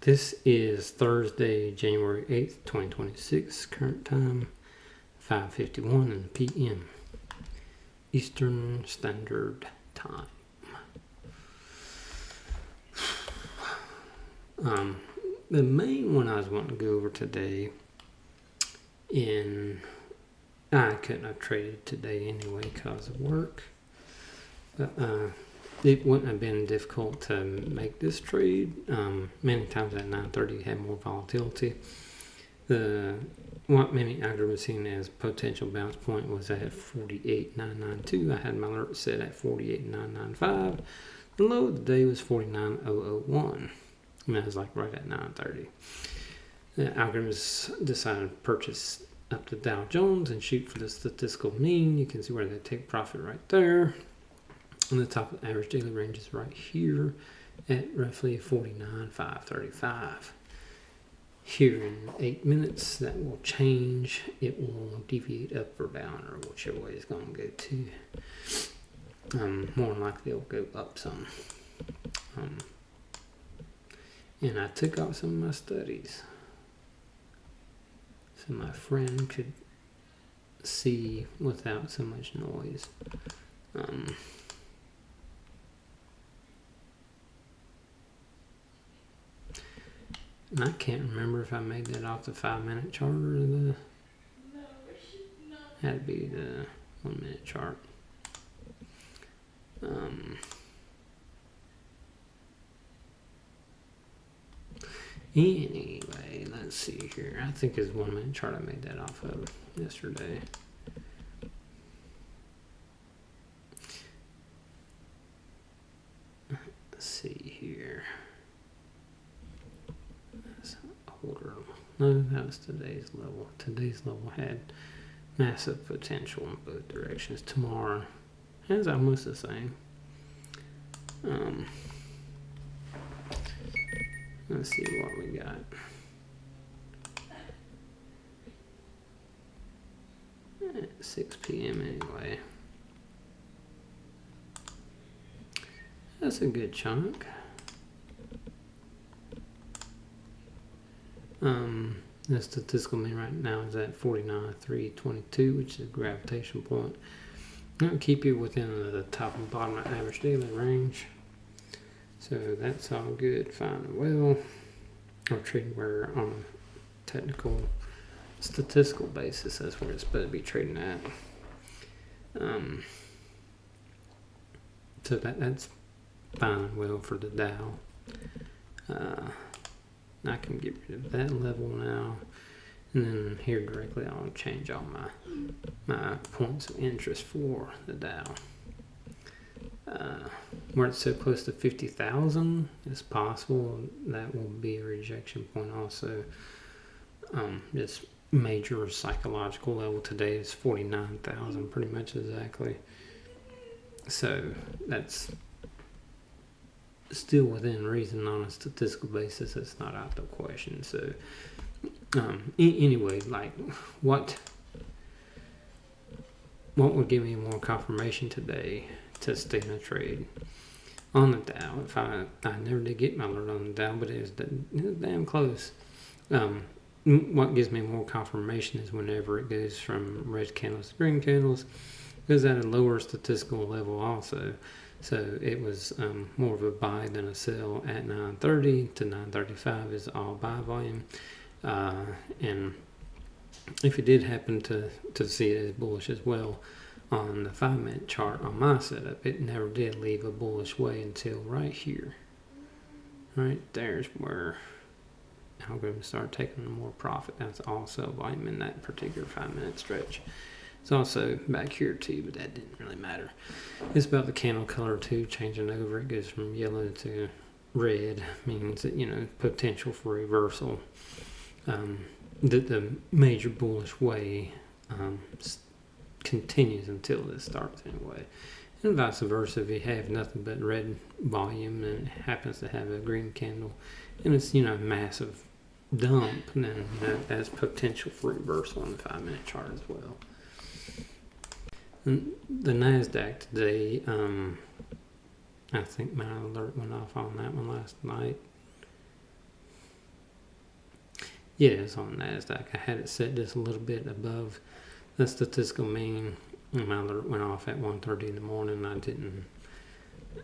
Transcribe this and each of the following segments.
This is Thursday, January 8th, 2026. Current time 5:51 p.m. Eastern Standard Time. The main one I was wanting to go over today, I couldn't have traded today anyway because of work, but it wouldn't have been difficult to make this trade. Many times at 9:30 had more volatility. What many algorithms have seen as potential bounce point was at 48,992. I had my alert set at 48,995. The low of the day was 49,001. And that was like right at 9:30. The algorithms decided to purchase up the Dow Jones and shoot for the statistical mean. You can see where they take profit right there. And the top of the average daily range is right here at roughly 49,535. Here in 8 minutes, that will change. It will deviate up or down, or whichever way it's going to go to. More than likely, it'll go up some. And I took out some of my studies so my friend could see without so much noise. And I can't remember if I made that off the 5-minute chart or the. No, it should not. Had to be the 1-minute chart. Anyway, let's see here. I think it's 1-minute chart I made that off of yesterday. Let's see here. That's older. No, that was today's level. Today's level had massive potential in both directions. Tomorrow is almost the same. Let's see what we got. At 6 p.m. anyway. That's a good chunk. The statistical mean right now is at 49,322, which is a gravitation point. That'll keep you within the top and bottom of average daily range. So that's all good, fine and well. Or trading where on a technical statistical basis, that's where it's supposed to be trading at. So that's fine and well for the Dow. I can get rid of that level now. And then here directly I'll change all my points of interest for the Dow. Where it's so close to 50,000, it's possible that will be a rejection point also. This major psychological level today is 49,000, pretty much exactly. So that's still within reason on a statistical basis. It's not out of the question. So anyway, like what would give me more confirmation today to stay in a trade on the Dow? If I never did get my alert on the Dow, but it was damn close. What gives me more confirmation is whenever it goes from red candles to green candles, it goes at a lower statistical level also. So it was more of a buy than a sell at 9:30 to 9:35 is all buy volume. And if it did happen to see it as bullish as well, on the 5-minute chart on my setup, it never did leave a bullish way until right here. Right there's where algorithms start taking more profit. That's also volume in that particular 5-minute stretch. It's also back here too, but that didn't really matter. It's about the candle color too, changing over. It goes from yellow to red, means that, potential for reversal. The major bullish way continues until this starts anyway. And vice versa, if you have nothing but red volume and it happens to have a green candle and it's massive dump, then that's potential for reversal on the 5-minute chart as well. And the NASDAQ today, I think my alert went off on that one last night. Yeah, it's on NASDAQ. I had it set just a little bit above the statistical mean. My alert went off at 1:30 in the morning.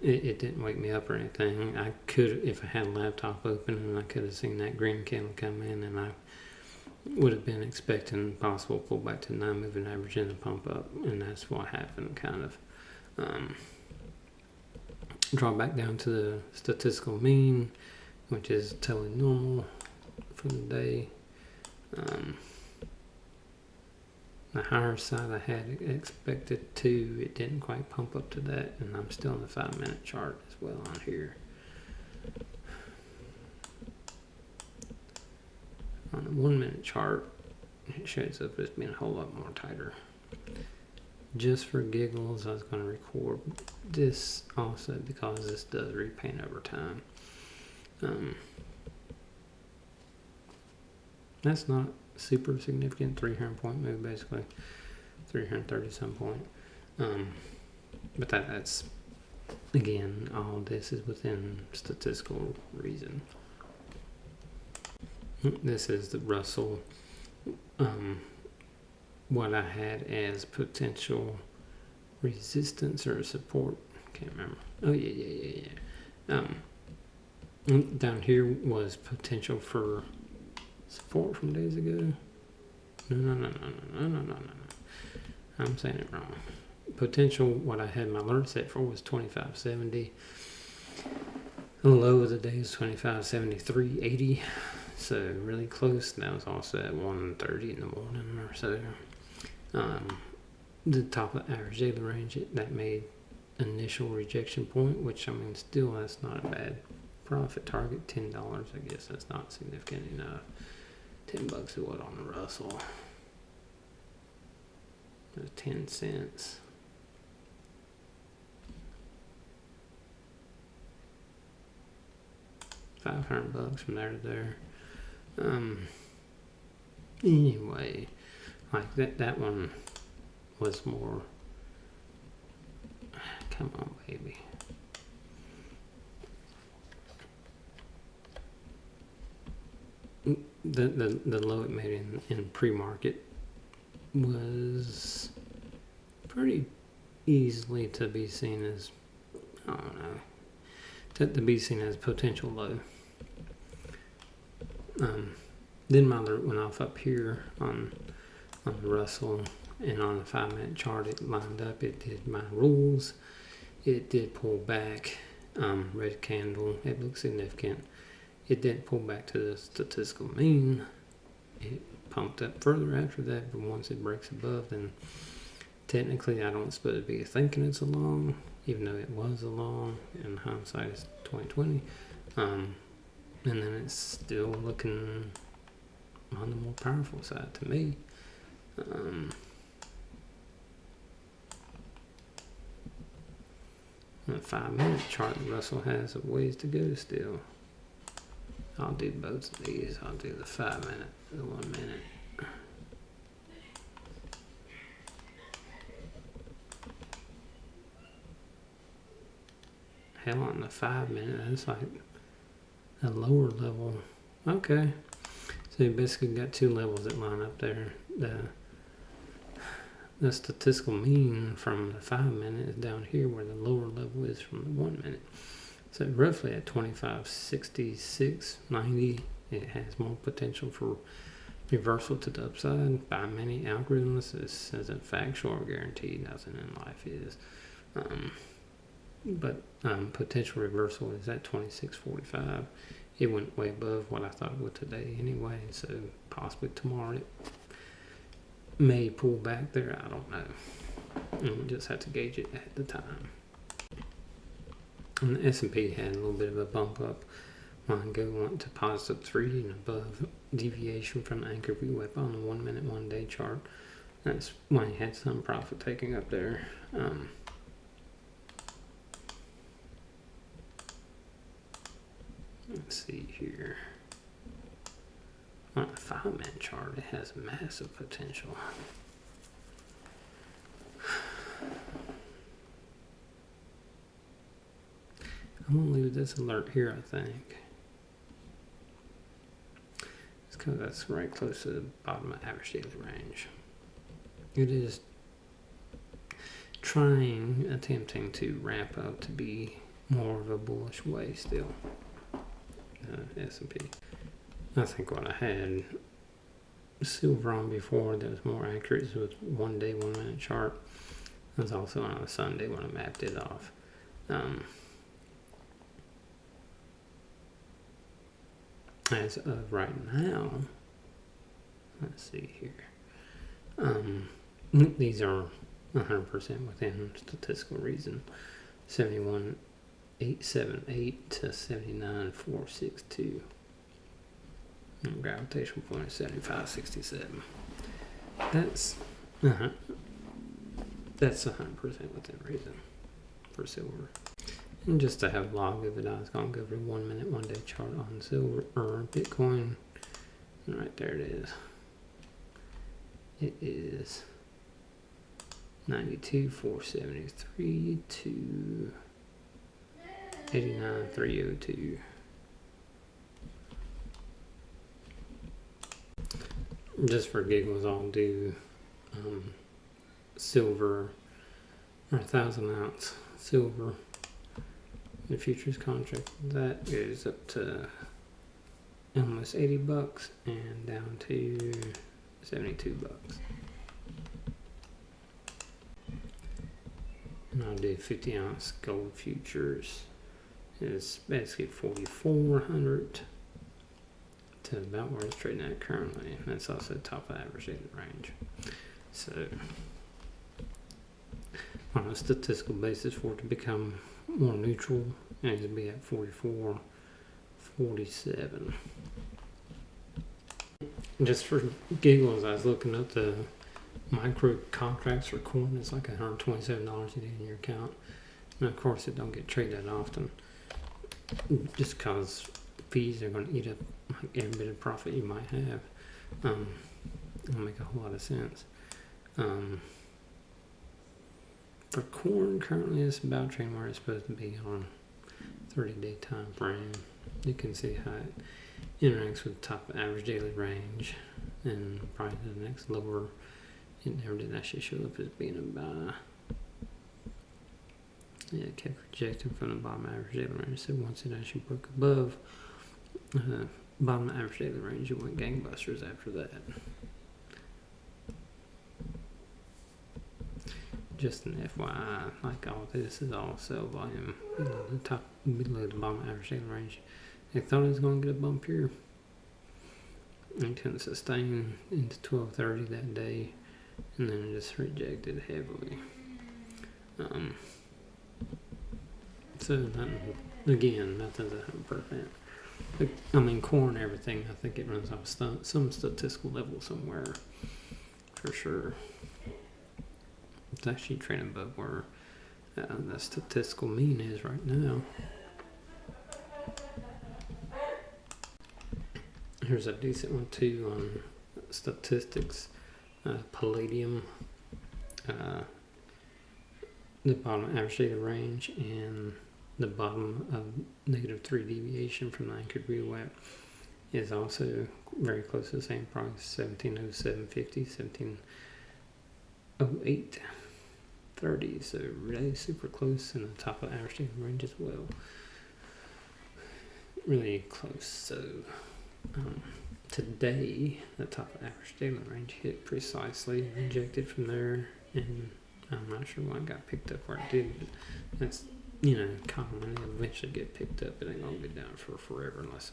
It didn't wake me up or anything. I could, if I had a laptop open, and I could have seen that green candle come in, and I would have been expecting possible pullback to 9 moving average and a pump up, and that's what happened. Kind of draw back down to the statistical mean, which is totally normal for the day. The higher side I had expected to, it didn't quite pump up to that, and I'm still in the 5-minute chart as well on here. On the 1-minute chart, it shows up as being a whole lot more tighter. Just for giggles, I was going to record this also because this does repaint over time. That's not super significant. 300 point move, basically 330 some point. But that's again, all this is within statistical reason. This is the Russell. What I had as potential resistance or support, can't remember. Oh yeah. Down here was potential for support from days ago. No. I'm saying it wrong. Potential, what I had my alert set for was 2570. The low of the day is 2573.80. So really close. That was also at 1:30 in the morning or so. The top of the average daily range, that made initial rejection point, which I mean still that's not a bad profit target. $10, I guess that's not significant enough. $10 is what on the Russell? That's 10 cents. $500 from there to there. Anyway, like that one was more. Come on, baby. The low it made in pre-market was pretty easily to be seen as, I don't know, to be seen as potential low. Then my alert went off up here on the Russell, and on the 5-minute chart it lined up. It did my rules. It did pull back. Red candle. It looked significant. It didn't pull back to the statistical mean. It pumped up further after that, but once it breaks above, then technically I don't suppose to be thinking it's a long, even though it was a long. In hindsight, it's 2020. And then it's still looking on the more powerful side to me. The 5-minute chart, Russell has a ways to go still. I'll do both of these. I'll do the 5-minute, the 1 minute. Hell, on the 5-minute, that's like a lower level. Okay. So you basically got two levels that line up there. The statistical mean from the 5-minute is down here where the lower level is from the 1 minute. So roughly at 2566.90, it has more potential for reversal to the upside. By many algorithms, this isn't factual or guaranteed. Nothing in life is. But potential reversal is at 26.45. It went way above what I thought it would today anyway, so possibly tomorrow it may pull back there. I don't know. And we'll just have to gauge it at the time. And the S&P had a little bit of a bump up. Mine went to +3 and above deviation from the anchor VWAP on the 1 minute, 1 day chart. That's why he had some profit taking up there. Let's see here. On a 5-minute chart, it has massive potential. I'm gonna leave this alert here, I think. It's because that's right close to the bottom of average daily range. It is attempting to ramp up to be more of a bullish way still. S&P. I think what I had silver on before that was more accurate was 1 day, 1 minute chart. It was also on a Sunday when I mapped it off. As of right now, let's see here. These are 100% within statistical reason. 71,878 to 79,462. And gravitational point is 75,67. That's 100% within reason for silver. And just to have log of it, I was going to go over 1 minute, 1 day chart on silver or Bitcoin. And right there it is. It is 92,473 to 89,302. Just for giggles, I'll do silver or 1,000 ounce silver. The futures contract that goes up to almost $80 and down to $72. And I'll do 50 ounce gold futures. It's basically 4,400 to about where it's trading at currently. And that's also top of average daily range. So on a statistical basis, for it to become more neutral, it needs to be at 44.47. Just for giggles, I was looking up the micro contracts for corn. It's like $127 you need in your account, and of course it don't get traded that often, just cause fees are going to eat up like every bit of profit you might have. It'll make a whole lot of sense. For corn, currently it's about trading where it's supposed to be on 30-day time frame. You can see how it interacts with the top of average daily range, and probably the next lower, it never did actually show up as being a buy. Yeah, it kept rejecting from the bottom average daily range. So once it actually broke above bottom average daily range, it went gangbusters after that. Just an FYI, like all this is all sell volume below the top, below the bottom average daily range. They thought it was going to get a bump here. It couldn't sustain into 12:30 that day, and then it just rejected heavily. So nothing's 100%. I mean, corn, everything. I think it runs off some statistical level somewhere, for sure. It's actually trading above where the statistical mean is right now. Here's a decent one too on statistics. Palladium, the bottom average data range and the bottom of -3 deviation from the anchored VWAP is also very close to the same price, 1707.50, 1708.30. So really super close in the top of the average data range as well. Really close. So today, the top of average daily range hit precisely, rejected from there, and I'm not sure why it got picked up where it did, but that's, common. It'll eventually get picked up. It ain't gonna be down for forever unless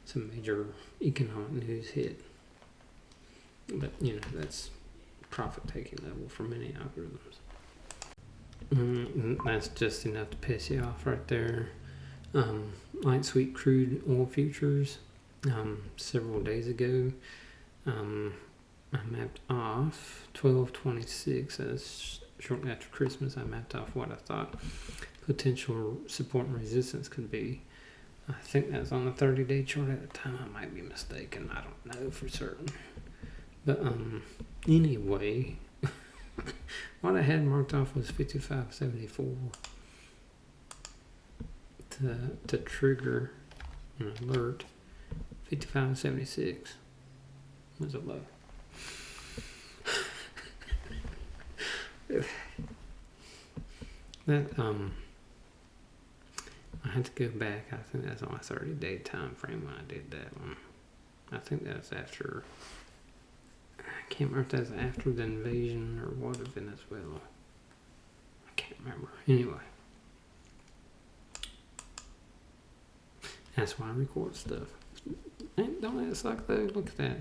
some major economic news hit. But, that's profit-taking level for many algorithms. That's just enough to piss you off right there. Light sweet crude oil futures. Several days ago, I mapped off 12/26 as shortly after Christmas. I mapped off what I thought potential support and resistance could be. I think that was on the 30-day chart at the time. I might be mistaken. I don't know for certain. But anyway, what I had marked off was 55.74 to trigger an alert. 55.76. Was it low? That I had to go back. I think that's on a 30-day time frame when I did that one. I think that's after. I can't remember if that's after the invasion or what of Venezuela. I can't remember. Anyway, that's why I record stuff. Don't it suck though? Look at that.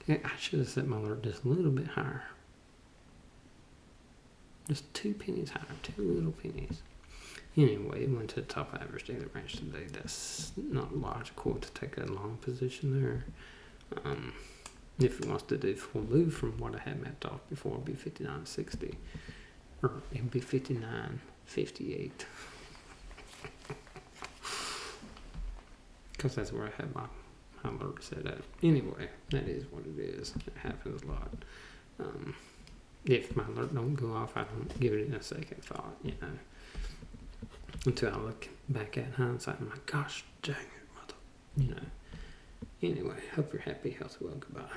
Yeah, I should have set my alert just a little bit higher. Just 2 pennies higher, 2 little pennies. Anyway, it went to the top average daily range today. That's not logical to take a long position there. If it wants to do full move from what I had mapped off before, it'd be 59.60. Or it'd be 59.58. Because that's where I had my alert set at. Anyway, that is what it is. It happens a lot. If my alert don't go off, I don't give it a second thought, you know. Until I look back at hindsight, I'm like, gosh dang it, mother, you know. Anyway, hope you're happy, healthy, well, goodbye.